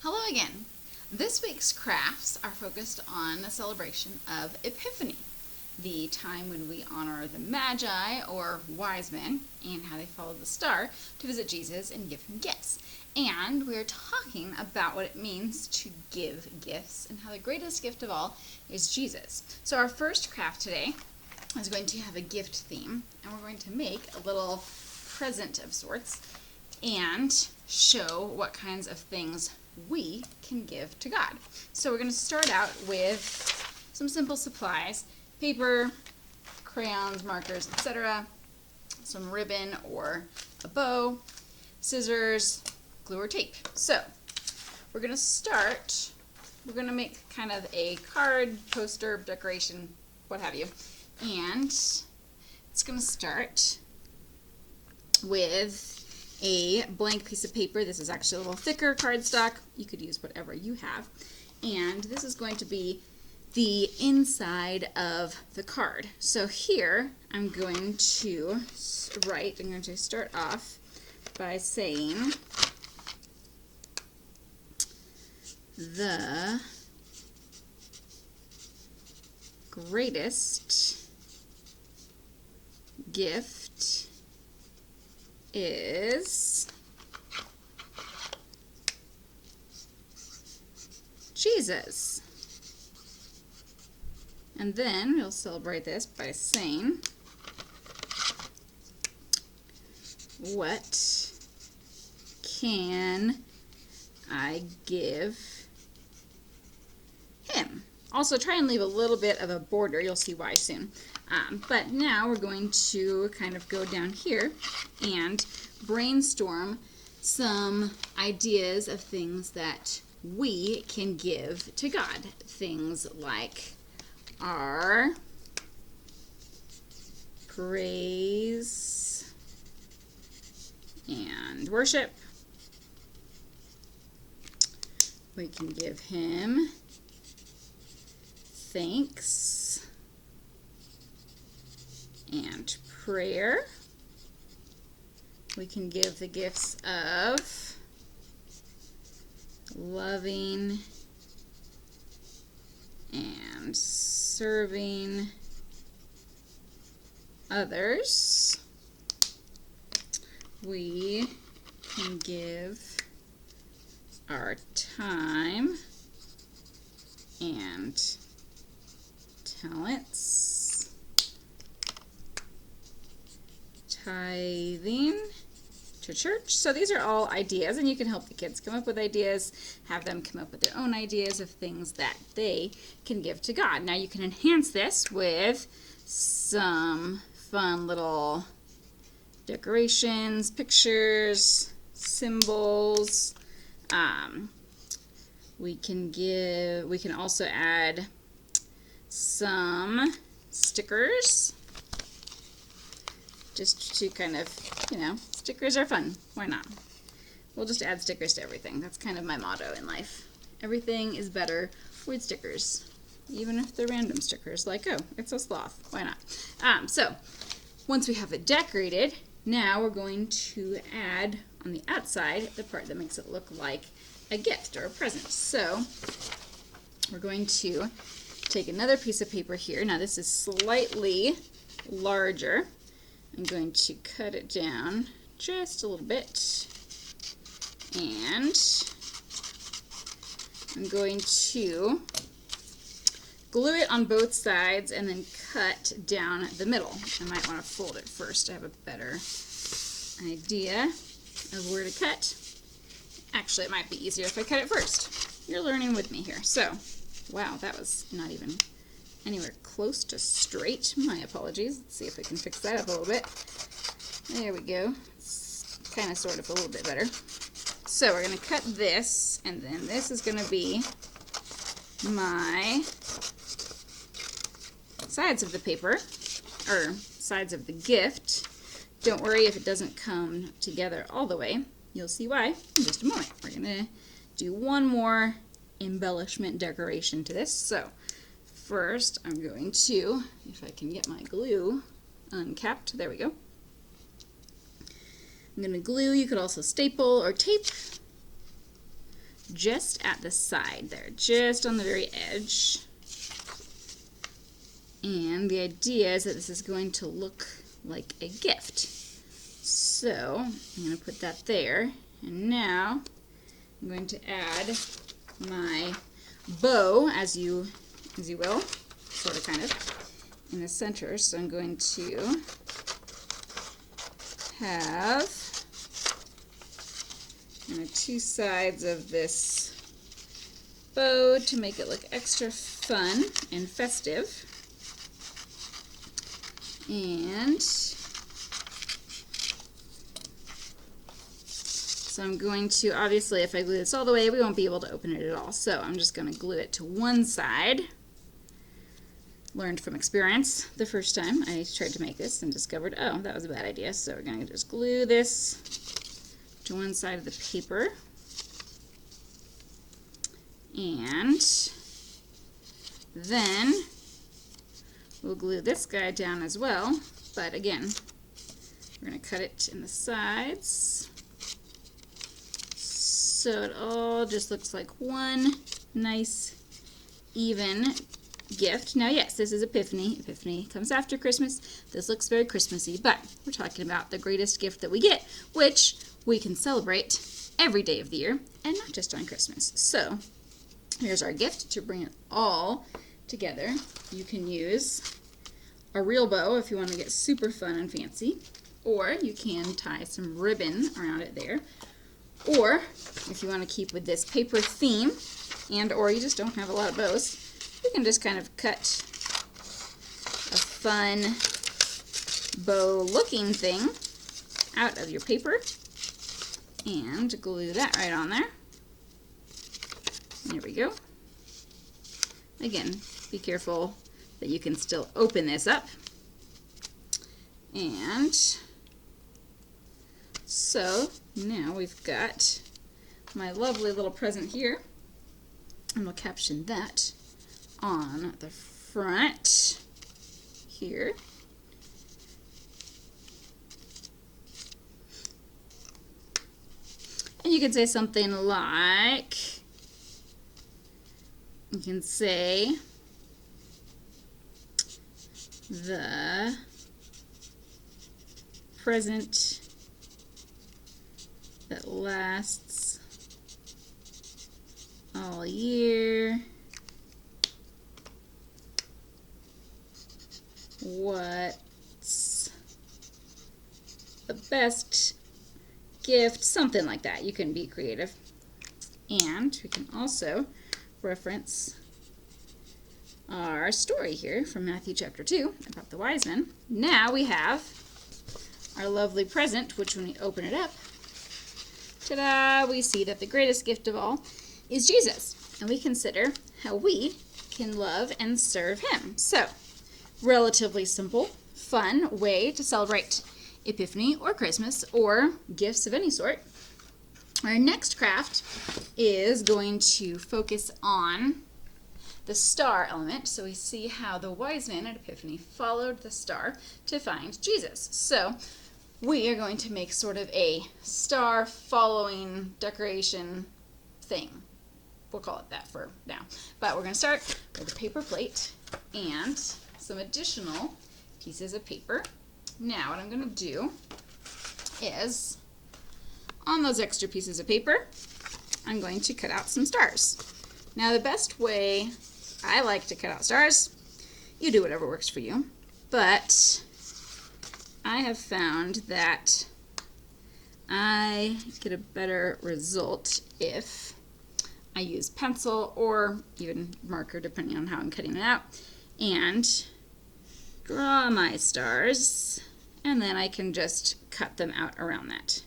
Hello again. This week's crafts are focused on the celebration of Epiphany, the time when we honor the Magi, or wise men, and how they followed the star to visit Jesus and give him gifts. And we're talking about what it means to give gifts and how the greatest gift of all is Jesus. So our first craft today is going to have a gift theme, and we're going to make a little present of sorts and show what kinds of things we can give to God. So we're going to start out with some simple supplies: paper, crayons, markers, etc., some ribbon or a bow, scissors, glue or tape. So we're going to start, we're going to make kind of a card, poster, decoration, what have you. And it's going to start with a blank piece of paper. This is actually a little thicker cardstock. You could use whatever you have. And this is going to be the inside of the card. So here I'm going to write, I'm going to start off by saying the greatest gift is Jesus. And then we'll celebrate this by saying, what can I give him? Also try and leave a little bit of a border. You'll see why soon. But now we're going to kind of go down here and brainstorm some ideas of things that we can give to God. Things like our praise and worship. We can give him thanks and prayer. We can give the gifts of loving and serving others. We can give our time and talents, tithing to church. So these are all ideas, and you can help the kids come up with ideas, have them come up with their own ideas of things that they can give to God. Now you can enhance this with some fun little decorations, pictures, symbols. We can also add some stickers, just to kind of, stickers are fun. Why not? We'll just add stickers to everything. That's kind of my motto in life. Everything is better with stickers, even if they're random stickers, like, oh, it's a sloth. Why not? So once we have it decorated, now we're going to add on the outside the part that makes it look like a gift or a present. So we're going to take another piece of paper here. Now this is slightly larger. I'm going to cut it down just a little bit, and I'm going to glue it on both sides and then cut down the middle. I might want to fold it first to have a better idea of where to cut. Actually, it might be easier if I cut it first. You're learning with me here. So, wow, that was not even anywhere close to straight. My apologies. Let's see if I can fix that up a little bit. There we go. It's kind of sort of a little bit better. So we're going to cut this, and then this is going to be my sides of the paper, or sides of the gift. Don't worry if it doesn't come together all the way. You'll see why in just a moment. We're going to do one more embellishment decoration to this. So first I'm going to, if I can get my glue uncapped, there we go. I'm going to glue. You could also staple or tape just at the side there, just on the very edge. And the idea is that this is going to look like a gift. So I'm going to put that there. And now I'm going to add my bow, as you will, sort of, kind of, in the center. So I'm going to have two sides of this bow to make it look extra fun and festive. And so I'm going to, obviously, if I glue this all the way, we won't be able to open it at all. So I'm just going to glue it to one side. Learned from experience the first time I tried to make this and discovered, oh, that was a bad idea. So we're going to just glue this to one side of the paper. And then we'll glue this guy down as well, but again, we're going to cut it in the sides so it all just looks like one nice, even gift. Now, yes, this is Epiphany. Epiphany comes after Christmas. This looks very Christmassy, but we're talking about the greatest gift that we get, which we can celebrate every day of the year and not just on Christmas. So here's our gift to bring it all together. You can use a real bow if you want to get super fun and fancy, or you can tie some ribbon around it there, or if you want to keep with this paper theme, and or you just don't have a lot of bows, you can just kind of cut a fun bow looking thing out of your paper and glue that right on there. There we go. Again, be careful that you can still open this up. And so now we've got my lovely little present here, and we'll caption that on the front here. And you can say something like, you can say, the present that lasts all year. What's the best gift? Something like that. You can be creative. And we can also reference our story here from Matthew chapter 2 about the wise men. Now we have our lovely present, which when we open it up, ta-da, we see that the greatest gift of all is Jesus. And we consider how we can love and serve him. So, relatively simple, fun way to celebrate Epiphany or Christmas or gifts of any sort. Our next craft is going to focus on the star element. So we see how the wise men at Epiphany followed the star to find Jesus. So we are going to make sort of a star following decoration thing. We'll call it that for now. But we're going to start with a paper plate and some additional pieces of paper. Now what I'm going to do is, on those extra pieces of paper, I'm going to cut out some stars. Now the best way I like to cut out stars, you do whatever works for you, but I have found that I get a better result if I use pencil or even marker, depending on how I'm cutting it out, and draw my stars, and then I can just cut them out around that.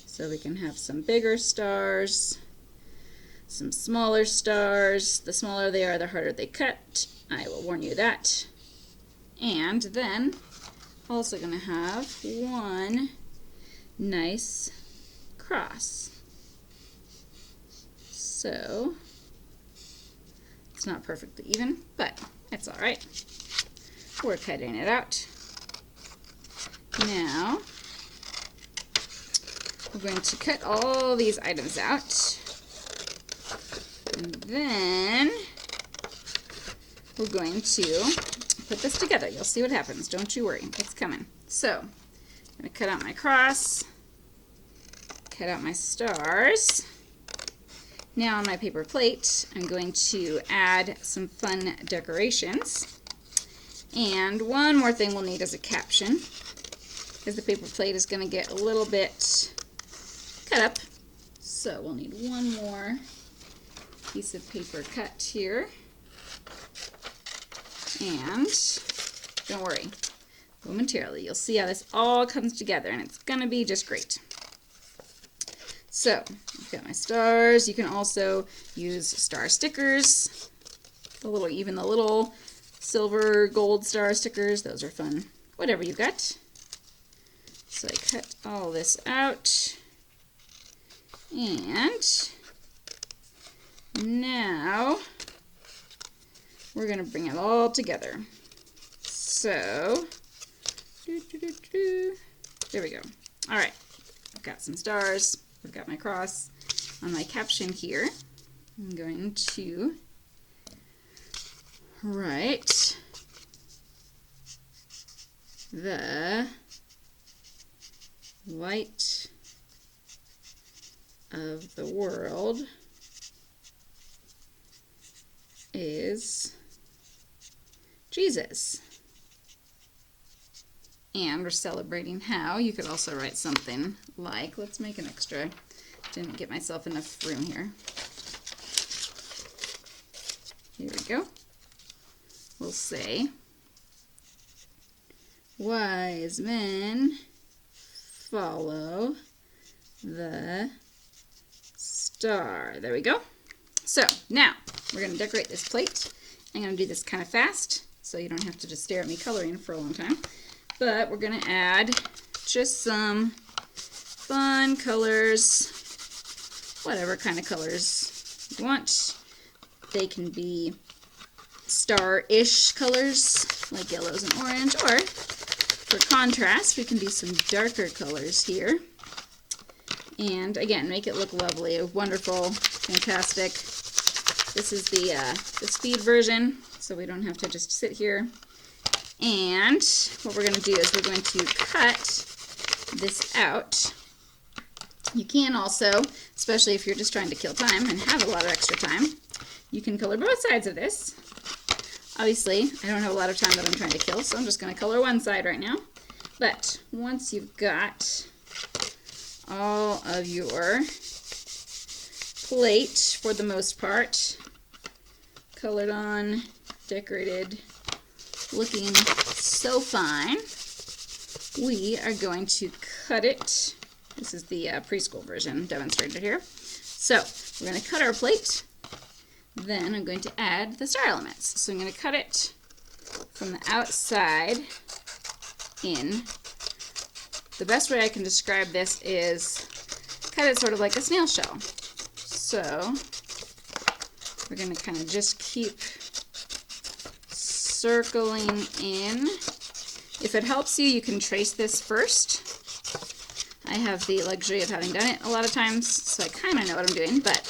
So we can have some bigger stars, some smaller stars. The smaller they are, the harder they cut. I will warn you that. And then also going to have one nice cross. So it's not perfectly even, but it's all right. We're cutting it out. Now we're going to cut all these items out. And then we're going to put this together. You'll see what happens. Don't you worry. It's coming. So I'm going to cut out my cross, cut out my stars. Now on my paper plate, I'm going to add some fun decorations. And one more thing we'll need is a caption, because the paper plate is going to get a little bit cut up. So we'll need one more piece of paper cut here. And don't worry, momentarily you'll see how this all comes together, and it's going to be just great. So I've got my stars. You can also use star stickers, even the little silver gold star stickers. Those are fun. Whatever you got. So I cut all this out, and now we're going to bring it all together. So there we go. All right, I've got some stars. I've got my cross. On my caption here, I'm going to write the light of the world is Jesus. And we're celebrating how. You could also write something like, let's make an extra, didn't get myself enough room here. Here we go. We'll say, wise men follow the star. There we go. So now we're going to decorate this plate. I'm going to do this kind of fast, so you don't have to just stare at me coloring for a long time. But we're going to add just some fun colors, whatever kind of colors you want. They can be star-ish colors, like yellows and orange, or for contrast, we can do some darker colors here. And again, make it look lovely, wonderful, fantastic. This is the speed version, so we don't have to just sit here. And what we're going to do is we're going to cut this out. You can also, especially if you're just trying to kill time and have a lot of extra time, you can color both sides of this. Obviously, I don't have a lot of time that I'm trying to kill, so I'm just going to color one side right now. But once you've got all of your plate, for the most part, colored on, decorated, looking so fine, we are going to cut it. This is the preschool version demonstrated here. So we're going to cut our plate. Then I'm going to add the star elements. So I'm going to cut it from the outside in. The best way I can describe this is cut it sort of like a snail shell. So we're going to kind of just keep circling in. If it helps you, you can trace this first. I have the luxury of having done it a lot of times, so I kind of know what I'm doing, but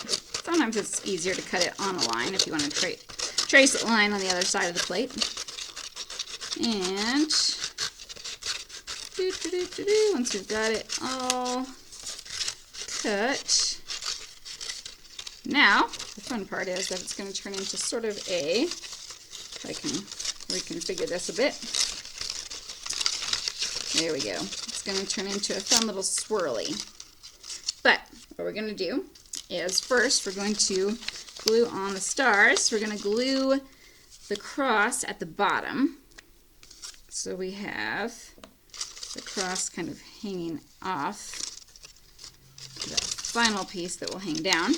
sometimes it's easier to cut it on a line if you want to trace a line on the other side of the plate. And once we've got it all cut, now the fun part is that it's going to turn into sort of a, if I can reconfigure this a bit. There we go. It's going to turn into a fun little swirly. But what we're going to do is first we're going to glue on the stars. We're going to glue the cross at the bottom. So we have the cross kind of hanging off the final piece that will hang down.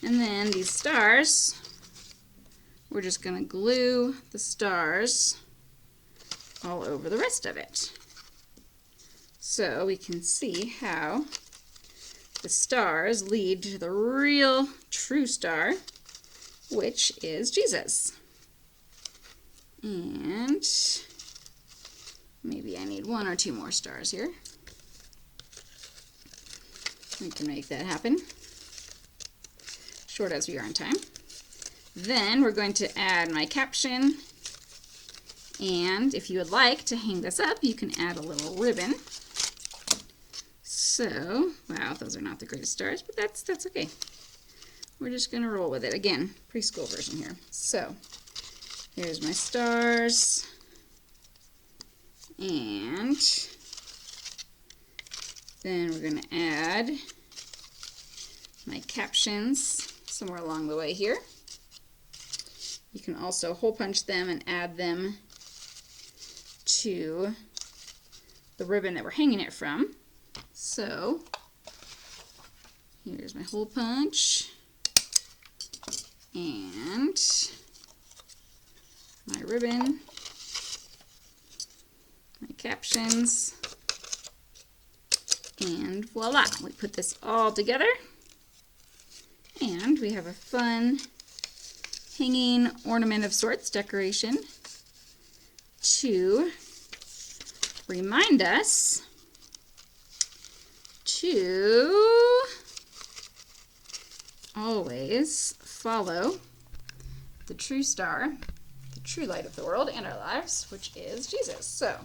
And then these stars, we're just going to glue the stars all over the rest of it. So we can see how the stars lead to the real true star, which is Jesus. And maybe I need one or two more stars here. We can make that happen. short as yarn time. Then we're going to add my caption, and if you would like to hang this up, you can add a little ribbon. So, wow, those are not the greatest stars, but that's okay. We're just going to roll with it. Again, preschool version here. So, here's my stars, and then we're going to add my captions somewhere along the way here. You can also hole punch them and add them to the ribbon that we're hanging it from. So here's my hole punch and my ribbon, my captions, and voila, we put this all together and we have a fun hanging ornament of sorts, decoration, to remind us to always follow the true star, the true light of the world and our lives, which is Jesus. So,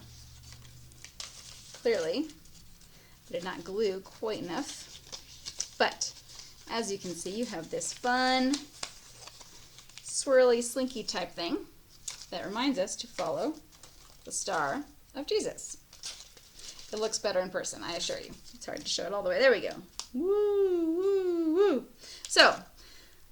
clearly, I did not glue quite enough, but as you can see, you have this fun, swirly, slinky type thing that reminds us to follow the star of Jesus. It looks better in person, I assure you. It's hard to show it all the way. There we go. Woo, woo, woo. So,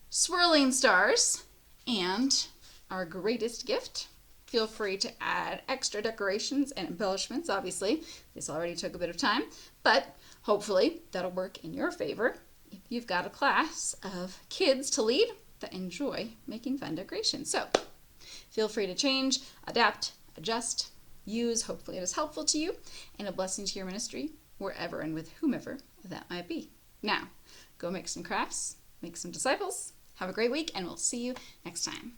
swirling stars and our greatest gift. Feel free to add extra decorations and embellishments, obviously. This already took a bit of time, but hopefully that'll work in your favor if you've got a class of kids to lead that enjoy making fun decorations. So feel free to change, adapt, adjust, use. Hopefully it is helpful to you and a blessing to your ministry wherever and with whomever that might be. Now, go make some crafts, make some disciples, have a great week, and we'll see you next time.